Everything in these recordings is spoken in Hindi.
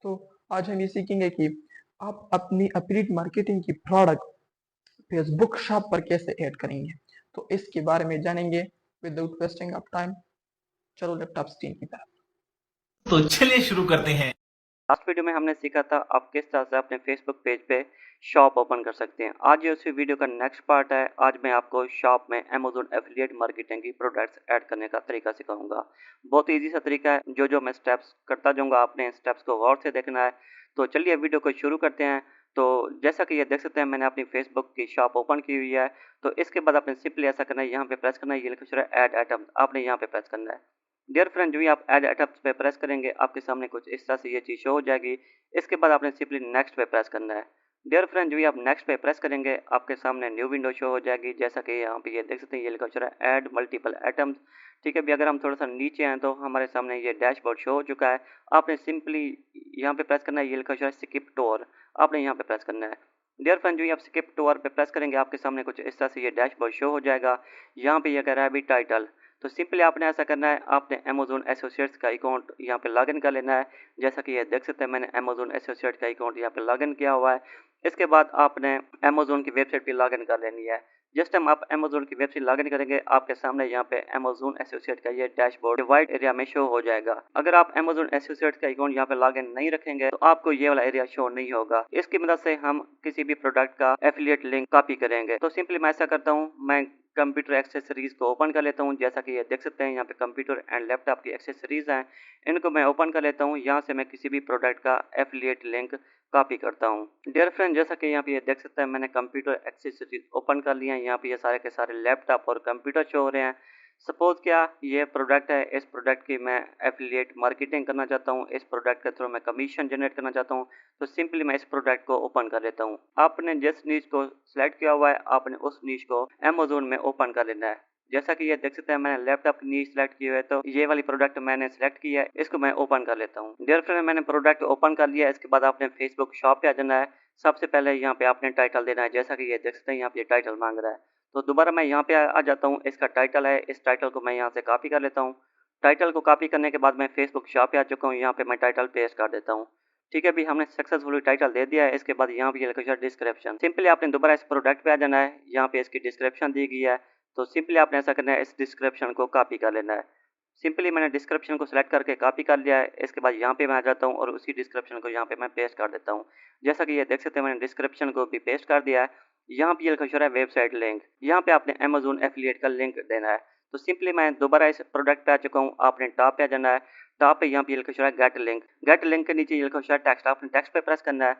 तो आज हम ये सीखेंगे कि आप अपनी अफिलिएट मार्केटिंग की प्रोडक्ट फेसबुक शॉप पर कैसे ऐड करेंगे। तो इसके बारे में जानेंगे विदाउट वेस्टिंग ऑफ टाइम। चलो लैपटॉप स्क्रीन की तरफ। तो चलिए शुरू करते हैं। लास्ट वीडियो में हमने सीखा था आप किस तरह से अपने फेसबुक पेज पे शॉप ओपन कर सकते हैं। आज ये उसी वीडियो का नेक्स्ट पार्ट है। आज मैं आपको शॉप में अमेजोन एफिलिएट मार्केटिंग की प्रोडक्ट्स ऐड करने का तरीका सिखाऊंगा। बहुत इजी सा तरीका है, जो मैं स्टेप्स करता जाऊंगा, आपने स्टेप्स को गौर से देखना है। तो चलिए वीडियो को शुरू करते हैं। तो जैसा कि ये देख सकते हैं, मैंने अपनी फेसबुक की शॉप ओपन की हुई है। तो इसके बाद आपने सिंपली ऐसा करना है, यहाँ पे प्रेस करना है, ये लिखा है ऐड आइटम, आपने यहाँ पे प्रेस करना है। डियर फ्रेंड, जो ही आप ऐड आइटम्स पे प्रेस करेंगे, आपके सामने कुछ इस तरह से ये चीज़ शो हो जाएगी। इसके बाद आपने सिंपली नेक्स्ट पे प्रेस करना है। डियर फ्रेंड, जो ही आप नेक्स्ट पे प्रेस करेंगे, आपके सामने न्यू विंडो शो हो जाएगी। जैसा कि यहाँ पे ये देख सकते हैं, ये लिखा हुआ है ऐड मल्टीपल आइटम्स। ठीक है, अभी अगर हम थोड़ा सा नीचे आए तो हमारे सामने ये डैशबोर्ड शो हो चुका है। आपने सिंपली यहाँ पे प्रेस करना है, ये लिखा हुआ है स्किप टू और, आपने यहाँ पे प्रेस करना है। डियर फ्रेंड, जो ही आप स्किप टू और पे प्रेस करेंगे, आपके सामने कुछ इस तरह से ये डैशबोर्ड शो हो जाएगा। यहाँ पे ये कह रहा है अभी टाइटल। तो सिंपली आपने ऐसा करना है, आपने अमेजोन एसोसिएट्स का अकाउंट यहाँ पे लॉगिन कर लेना है। जैसा कि ये देख सकते हैं, मैंने अमेजोन एसोसिएट का अकाउंट यहाँ पे लॉगिन किया हुआ है। इसके बाद आपने अमेजोन की वेबसाइट पे लॉगिन कर लेनी है। जस्ट टाइम आप अमेजोन की वेबसाइट लॉगिन करेंगे, आपके सामने यहाँ पे अमेजोन एसोसिएट का ये डैशबोर्ड वाइट एरिया में शो हो जाएगा। अगर आप अमेजोन एसोसिएट का अकाउंट यहाँ पे लॉगिन नहीं रखेंगे तो आपको ये वाला एरिया शो नहीं होगा। इसकी मदद से हम किसी भी प्रोडक्ट का एफिलिएट लिंक कॉपी करेंगे। तो सिंपली मैं ऐसा करता हूँ, मैं कंप्यूटर एक्सेसरीज को ओपन कर लेता हूँ। जैसा कि ये देख सकते हैं, यहाँ पे कंप्यूटर एंड लैपटॉप की एक्सेसरीज हैं, इनको मैं ओपन कर लेता हूँ। यहाँ से मैं किसी भी प्रोडक्ट का एफिलिएट लिंक कॉपी करता हूँ। डियर फ्रेंड, जैसा कि यहाँ पे ये देख सकते हैं, मैंने कंप्यूटर एक्सेसरीज ओपन कर लिया है। यहाँ पे ये सारे के सारे लैपटॉप और कंप्यूटर शो हो रहे हैं। सपोज क्या ये प्रोडक्ट है, इस प्रोडक्ट की मैं एफिलिएट मार्केटिंग करना चाहता हूँ, इस प्रोडक्ट के थ्रू मैं कमीशन जनरेट करना चाहता हूँ। तो सिंपली मैं इस प्रोडक्ट को ओपन कर लेता हूँ। आपने जिस नीच को सिलेक्ट किया हुआ है, आपने उस नीच को अमेजोन में ओपन कर लेना है। जैसा कि ये देख सकते हैं, मैंने लैपटॉप की नीच सेलेक्ट की हुई है, तो ये वाली प्रोडक्ट मैंने सेलेक्ट की है, इसको मैं ओपन कर लेता हूँ। डियर फ्रेंड, मैंने प्रोडक्ट ओपन कर लिया है। इसके बाद आपने फेसबुक शॉप पे आ जाना है। सबसे पहले यहाँ पे आपने टाइटल देना है। जैसा कि ये देख सकते हैं, यहाँ पे टाइटल मांग रहा है। तो दोबारा मैं यहाँ पे आ जाता हूँ। इसका टाइटल है, इस टाइटल को मैं यहाँ से कॉपी कर लेता हूँ। टाइटल को कॉपी करने के बाद मैं फेसबुक शॉप पे आ चुका हूँ। यहाँ पे मैं टाइटल पेस्ट कर देता हूँ। ठीक है, अभी हमने सक्सेसफुली टाइटल दे दिया है। इसके बाद यहाँ पे लिखा है डिस्क्रिप्शन। सिंपली आपने दोबारा इस प्रोडक्ट पे आ जाना है। यहाँ पे इसकी डिस्क्रिप्शन दी गई है, तो सिंपली आपने ऐसा करना है, इस डिस्क्रिप्शन को कॉपी कर लेना है। सिंपली मैंने डिस्क्रिप्शन को सिलेक्ट करके कॉपी कर लिया है। इसके बाद यहाँ पे मैं आ जाता हूँ और उसी डिस्क्रिप्शन को यहाँ पे मैं पेस्ट कर देता हूँ। जैसा कि ये देख सकते हैं, मैंने डिस्क्रिप्शन को भी पेस्ट कर दिया है। यहाँ पे ये लिखा है वेबसाइट लिंक, यहाँ पे आपने अमेजोन एफिलिएट का लिंक देना है। तो सिंपली मैं दोबारा इस प्रोडक्ट पे आ चुका हूँ। आपने टॉप पे आ जाना है। टॉप पे यहाँ पे लिखा है गेट लिंक। गेट लिंक के नीचे ये लिखा है टेक्स्ट, आपने टेक्स्ट पे प्रेस करना है।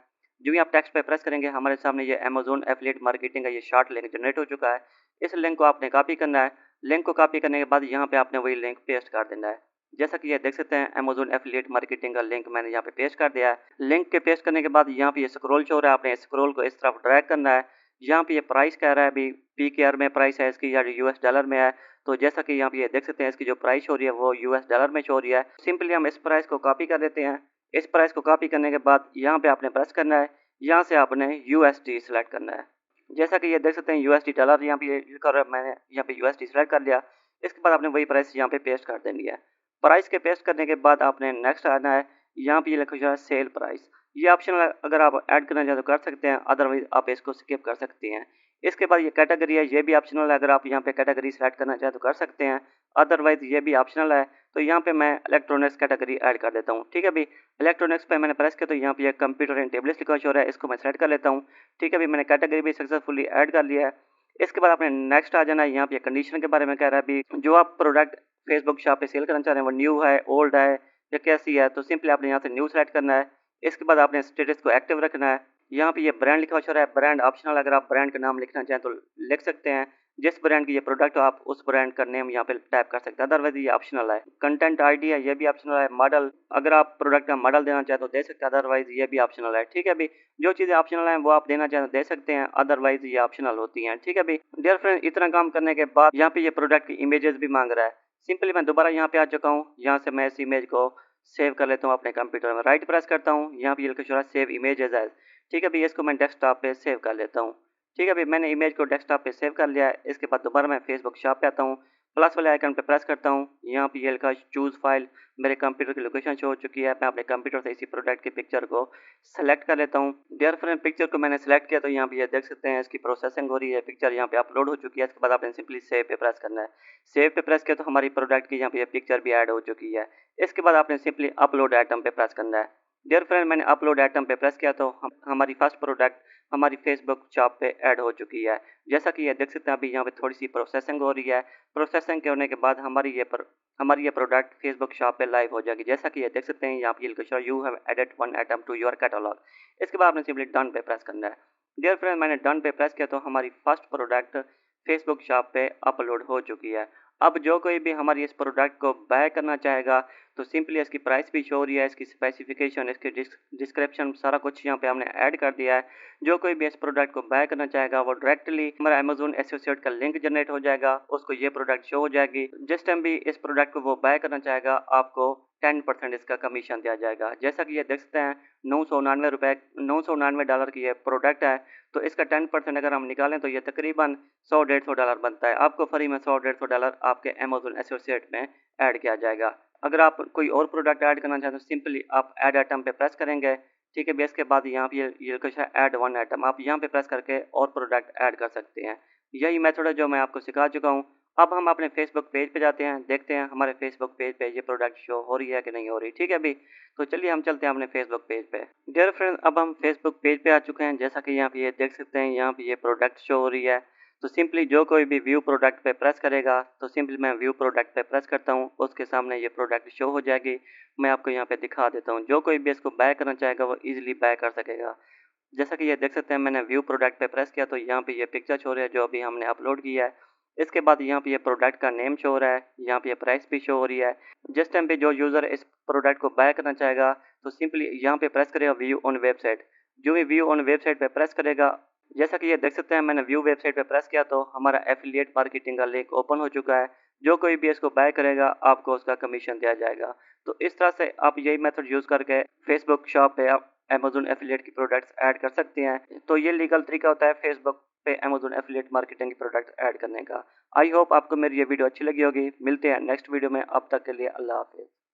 जो भी आप टेक्स्ट पे प्रेस करेंगे, हमारे सामने ये अमेजोन एफिलिएट मार्केटिंग का ये शॉर्ट लिंक जनरेट हो चुका है। इस लिंक को आपने कॉपी करना है। लिंक को कॉपी करने के बाद यहाँ पे आपने वही लिंक पेस्ट कर देना है। जैसा कि ये देख सकते हैं, अमेजोन एफिलिएट मार्केटिंग का लिंक मैंने यहाँ पे पेस्ट कर दिया है। लिंक के पेस्ट करने के बाद यहाँ पे ये स्क्रॉल शो हो रहा है, आपने स्क्रॉल को इस तरफ ड्रैग करना है। यहाँ पे ये प्राइस कह रहा है अभी पीकेआर में प्राइस है इसकी या यूएस डॉलर में है। तो जैसा कि यहाँ पे ये देख सकते हैं, इसकी जो प्राइस हो रही है वो यूएस डॉलर में शो हो रही है। सिंपली हम इस प्राइस को कॉपी कर देते हैं। इस प्राइस को कॉपी करने के बाद यहाँ पे आपने प्रेस करना है। यहाँ से आपने यूएसडी सेलेक्ट करना है। जैसा कि ये देख सकते हैं, यूएसडी डॉलर यहाँ पे कर रहा है, मैंने यहाँ पे यूएसडी सेलेक्ट कर लिया। इसके बाद आपने वही प्राइस यहाँ पे पेस्ट कर देनी है। प्राइस के पेस्ट करने के बाद आपने नेक्स्ट आना है। यहाँ पे ये लिखा हुआ है सेल प्राइस। ये ऑप्शन अगर आप ऐड करना चाहें तो कर सकते हैं, अदरवाइज आप इसको स्किप कर सकती हैं। इसके बाद ये कैटेगरी है, ये भी ऑप्शनल है। अगर आप यहाँ पे कैटेगरी सेलेक्ट करना चाहें तो कर सकते हैं, अदरवाइज ये भी ऑप्शनल है। तो यहाँ पे मैं इलेक्ट्रॉनिक्स कैटेगरी ऐड कर देता हूँ। ठीक है, अभी इलेक्ट्रॉनिक्स पे मैंने प्रेस किया तो यहाँ पे कंप्यूटर एंड टेबलेट्स लिखा हो रहा है, इसको मैं सेलेक्ट कर लेता हूँ। ठीक है, अभी मैंने कैटेगरी भी सक्सेसफुली ऐड कर लिया है। इसके बाद आपने नेक्स्ट आ जाना है। यहाँ पे कंडीशन के बारे में कह रहा है अभी जो आप प्रोडक्ट फेसबुक शॉप पे सेल करना चाह रहे हैं वो न्यू है, ओल्ड है या कैसी है। तो सिंपली आपने यहाँ से न्यू सेलेक्ट करना है। इसके बाद आपने स्टेटस को एक्टिव रखना है। यहाँ पे ये ब्रांड लिखा हो रहा है, ब्रांड ऑप्शनल, अगर आप ब्रांड का नाम लिखना चाहें तो लिख सकते हैं। जिस ब्रांड की ये प्रोडक्ट हो आप उस ब्रांड का नेम यहाँ पे टाइप कर सकते हैं, अदरवाइज ये ऑप्शनल है। कंटेंट आईडी है, ये भी ऑप्शनल है। मॉडल, अगर आप प्रोडक्ट का मॉडल देना चाहें तो दे सकते हैं, अदरवाइज ये भी ऑप्शनल है। ठीक है, अभी जो चीज़ें ऑप्शनल हैं वो आप देना चाहें तो दे सकते हैं, अदरवाइज ये ऑप्शनल होती हैं। ठीक है, अभी डियर फ्रेंड, इतना काम करने के बाद यहाँ पे ये प्रोडक्ट की इमेजेस भी मांग रहा है। सिंपली मैं दोबारा यहाँ पे आ चुका हूँ। यहाँ से मैं इस इमेज को सेव कर लेता हूँ अपने कंप्यूटर में। राइट प्रेस करता हूँ, यहाँ पे ये लिखा है सेव इमेजेस एज। ठीक है, अभी इसको मैं डेस्कटॉप पे सेव कर लेता हूँ। ठीक है, अभी मैंने इमेज को डेस्कटॉप पे सेव कर लिया है। इसके बाद दोबारा मैं फेसबुक शॉप पे आता हूँ। प्लस वाले आइकन पे प्रेस करता हूँ, यहाँ पे ये लिखा चूज़ फाइल, मेरे कंप्यूटर की लोकेशन शो हो चुकी है। मैं अपने कंप्यूटर से इसी प्रोडक्ट की पिक्चर को सेलेक्ट कर लेता हूँ। डियर फ्रेंड, पिक्चर को मैंने सेलेक्ट किया तो यहाँ पे ये देख सकते हैं इसकी प्रोसेसिंग हो रही है, पिक्चर यहाँ पे अपलोड हो चुकी है। इसके बाद आपने सिंपली सेव पे प्रेस करना है। सेव पे प्रेस किया तो हमारी प्रोडक्ट की यहाँ पे ये पिक्चर भी ऐड हो चुकी है। इसके बाद आपने सिंपली अपलोड आइटम पे प्रेस करना है। डियर फ्रेंड, मैंने अपलोड आइटम पे प्रेस किया तो हमारी फर्स्ट प्रोडक्ट हमारी फेसबुक शॉप पे ऐड हो चुकी है। जैसा कि ये देख सकते हैं अभी यहाँ पे थोड़ी सी प्रोसेसिंग हो रही है। प्रोसेसिंग के होने के बाद हमारी ये प्रोडक्ट फेसबुक शॉप पे लाइव हो जाएगी। जैसा कि ये देख सकते हैं यहाँ पे लिखा है you have added one item to your catalogue. इसके बाद आपने सिंपली डन पे प्रेस करना है। डियर फ्रेंड, मैंने डन पे प्रेस किया तो हमारी फर्स्ट प्रोडक्ट फेसबुक शॉप पे अपलोड हो चुकी है। अब जो कोई भी हमारी इस प्रोडक्ट को बाय करना चाहेगा तो सिंपली इसकी प्राइस भी शो हो रही है, इसकी स्पेसिफिकेशन, इसकी डिस्क्रिप्शन सारा कुछ यहाँ पे हमने ऐड कर दिया है। जो कोई भी इस प्रोडक्ट को बाय करना चाहेगा वो डायरेक्टली हमारा अमेजोन एसोसिएट का लिंक जनरेट हो जाएगा, उसको ये प्रोडक्ट शो हो जाएगी। जिस टाइम भी इस प्रोडक्ट को वो बाय करना चाहेगा आपको 10% इसका कमीशन दिया जाएगा। जैसा कि ये देख सकते हैं $999 की ये प्रोडक्ट है, तो इसका 10% अगर हम निकालें तो ये तकरीबन $100-150 बनता है। आपको फ्री में $100-150 आपके अमेजोन एसोसिएट में ऐड किया जाएगा। अगर आप कोई और प्रोडक्ट ऐड करना चाहते हैं तो सिंपली आप ऐड आइटम पे प्रेस करेंगे, ठीक है। बेस के बाद यहाँ पे ये कुछ है ऐड वन आइटम, आप यहाँ पे प्रेस करके और प्रोडक्ट ऐड कर सकते हैं। यही मेथड है जो मैं आपको सिखा चुका हूँ। अब हम अपने फेसबुक पेज पे जाते हैं, देखते हैं हमारे फेसबुक पेज पे ये प्रोडक्ट शो हो रही है कि नहीं हो रही, ठीक है। अभी तो चलिए हम चलते हैं अपने फेसबुक पेज पे। डियर फ्रेंड, अब हम फेसबुक पेज पे आ चुके हैं। जैसा कि यहाँ पे ये देख सकते हैं यहाँ पे ये प्रोडक्ट शो हो रही है। तो सिंपली जो कोई भी व्यू प्रोडक्ट पे प्रेस करेगा तो सिंपली मैं व्यू प्रोडक्ट पे प्रेस करता हूँ, उसके सामने ये प्रोडक्ट शो हो जाएगी। मैं आपको यहाँ पे दिखा देता हूँ, जो कोई भी इसको बाय करना चाहेगा वो इजीली बाय कर सकेगा। जैसा कि ये देख सकते हैं मैंने व्यू प्रोडक्ट पे प्रेस किया तो यहाँ पे ये पिक्चर शो रही है जो अभी हमने अपलोड किया है। इसके बाद यहाँ पे ये प्रोडक्ट का नेम शो हो रहा है, यहाँ पे ये प्राइस भी शो हो रही है। जिस टाइम पे जो यूज़र इस प्रोडक्ट को बाय करना चाहेगा तो सिंपली यहाँ पे प्रेस करेगा व्यू ऑन वेबसाइट। जो भी व्यू ऑन वेबसाइट पे प्रेस करेगा, जैसा कि ये देख सकते हैं मैंने व्यू वेबसाइट पे प्रेस किया तो हमारा एफिलिएट मार्केटिंग का लिंक ओपन हो चुका है। जो कोई भी इसको बाय करेगा आपको उसका कमीशन दिया जाएगा। तो इस तरह से आप यही मेथड यूज़ करके फेसबुक शॉप पे आप अमेजोन एफिलिएट की प्रोडक्ट्स ऐड कर सकते हैं। तो ये लीगल तरीका होता है फेसबुक पे अमेजोन एफिलिएट मार्केटिंग की प्रोडक्ट्स ऐड करने का। आई होप आपको मेरी ये वीडियो अच्छी लगी होगी। मिलते हैं नेक्स्ट वीडियो में, अब तक के लिए अल्लाह हाफिज़।